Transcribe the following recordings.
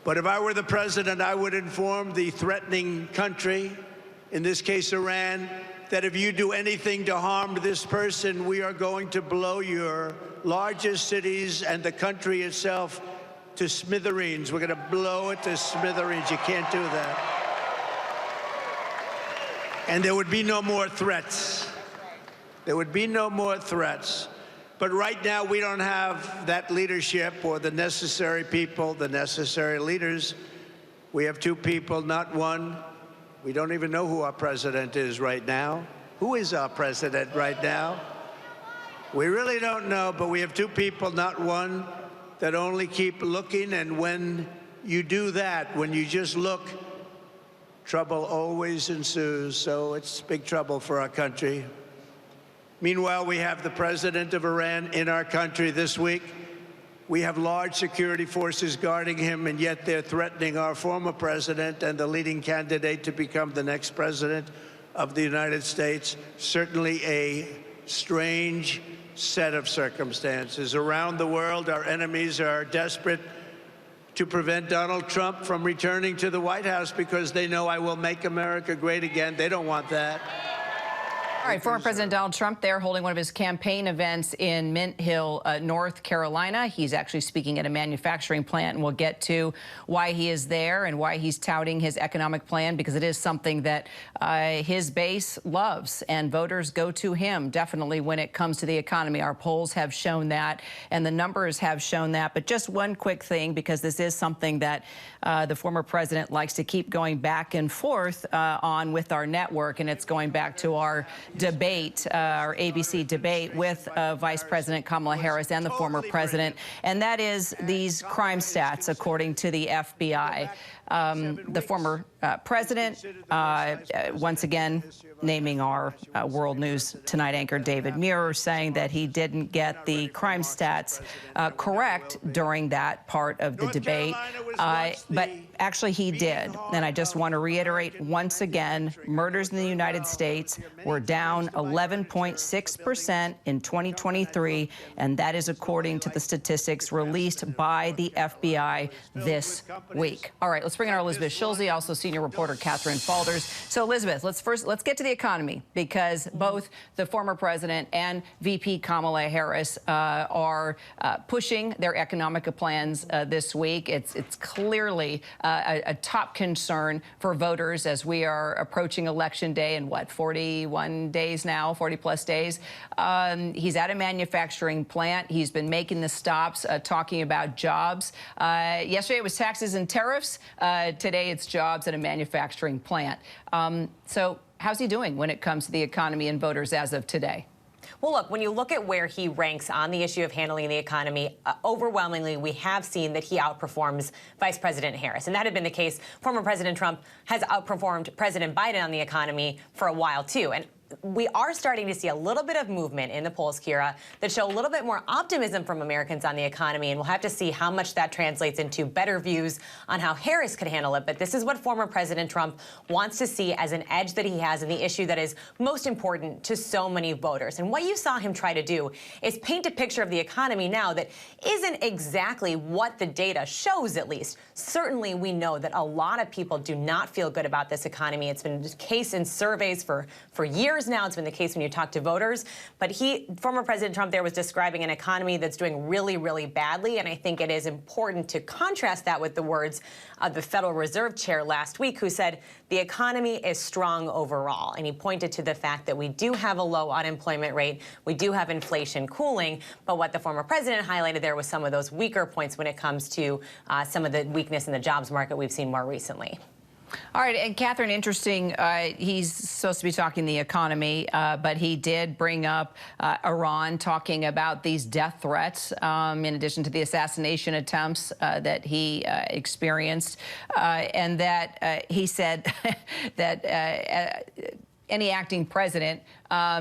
But if I were the president, I would inform the threatening country, in this case Iran, that if you do anything to harm this person, we are going to blow your largest cities and the country itself to smithereens. We're going to blow it to smithereens. You can't do that. And there would be no more threats. There would be no more threats. But right now, we don't have that leadership or the necessary people, the necessary leaders. We have two people, not one. We don't even know who our president is right now. Who is our president right now? We really don't know, but we have two people, not one, that only keep looking. And when you do that, when you just look, trouble always ensues. So it's big trouble for our country. Meanwhile, we have the president of Iran in our country this week. We have large security forces guarding him, and yet they're threatening our former president and the leading candidate to become the next president of the United States. Certainly a strange set of circumstances. Around the world, our enemies are desperate to prevent Donald Trump from returning to the White House because they know I will make America great again. They don't want that. All right, former President Donald Trump there holding one of his campaign events in Mint Hill, North Carolina. He's actually speaking at a manufacturing plant, and we'll get to why he is there and why he's touting his economic plan, because it is something that his base loves, and voters go to him definitely when it comes to the economy. Our polls have shown that, and the numbers have shown that. But just one quick thing, because this is something that the former president likes to keep going back and forth on with our network, and it's going back to our debate, our ABC debate with Vice President Kamala Harris and the former president, and that is these crime stats, according to the FBI. The former president, once again, naming our World News Tonight anchor David Muir, saying that he didn't get the crime stats correct during that part of the debate, but actually he did. And I just want to reiterate once again, murders in the United States were down 11.6% in 2023, and that is according to the statistics released by the FBI this week. All right, let's bring in our Elizabeth Schulze, also senior reporter Catherine Falders. So Elizabeth, let's get to the economy, because both the former president and VP Kamala Harris are pushing their economic plans this week. It's clearly a top concern for voters as we are approaching Election Day in, what, 41 days now, 40-plus days. He's at a manufacturing plant. He's been making the stops, talking about jobs. Yesterday it was taxes and tariffs. Today it's jobs at a manufacturing plant. So how's he doing when it comes to the economy and voters as of today? Well, look, when you look at where he ranks on the issue of handling the economy, overwhelmingly, we have seen that he outperforms Vice President Harris. And that had been the case. Former President Trump has outperformed President Biden on the economy for a while, too. And we are starting to see a little bit of movement in the polls, Kira, that show a little bit more optimism from Americans on the economy, and we'll have to see how much that translates into better views on how Harris could handle it. But this is what former President Trump wants to see as an edge that he has in the issue that is most important to so many voters. And what you saw him try to do is paint a picture of the economy now that isn't exactly what the data shows, at least. Certainly, we know that a lot of people do not feel good about this economy. It's been the case in surveys for years now. It's been the case when you talk to voters. But former President Trump there was describing an economy that's doing really, really badly. And I think it is important to contrast that with the words of the Federal Reserve Chair last week, who said the economy is strong overall. And he pointed to the fact that we do have a low unemployment rate. We do have inflation cooling. But what the former president highlighted there was some of those weaker points when it comes to some of the weakness in the jobs market we've seen more recently. All right, and Catherine, interesting, he's supposed to be talking the economy, but he did bring up Iran, talking about these death threats, in addition to the assassination attempts that he experienced, and that he said that any acting president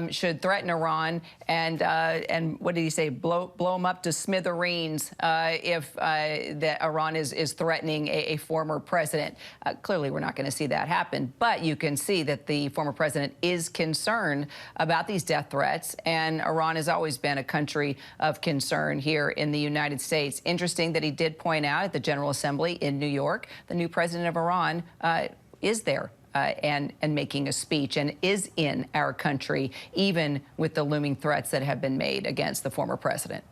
should threaten Iran and what did he say? Blow them up to smithereens if that Iran is threatening a former president. Clearly, we're not going to see that happen. But you can see that the former president is concerned about these death threats, and Iran has always been a country of concern here in the United States. Interesting that he did point out at the General Assembly in New York, the new president of Iran is there. And making a speech and is in our country, even with the looming threats that have been made against the former president.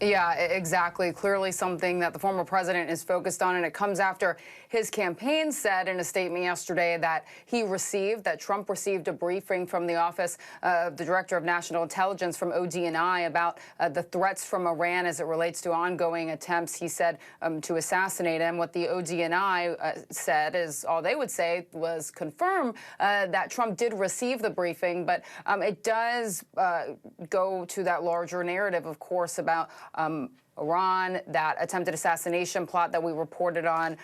Yeah, exactly. Clearly something that the former president is focused on, and it comes after his campaign said in a statement yesterday that Trump received a briefing from the Office of the Director of National Intelligence from ODNI about the threats from Iran as it relates to ongoing attempts, he said, to assassinate him. What the ODNI said is all they would say was confirm that Trump did receive the briefing, but it does go to that larger narrative, of course, about Iran, that attempted assassination plot that we reported on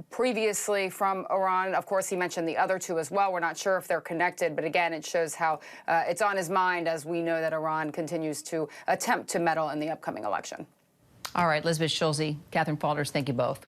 previously from Iran. Of course, he mentioned the other two as well. We're not sure if they're connected, but again, it shows how it's on his mind as we know that Iran continues to attempt to meddle in the upcoming election. All right, Elizabeth Schulze, Catherine Faulders, thank you both.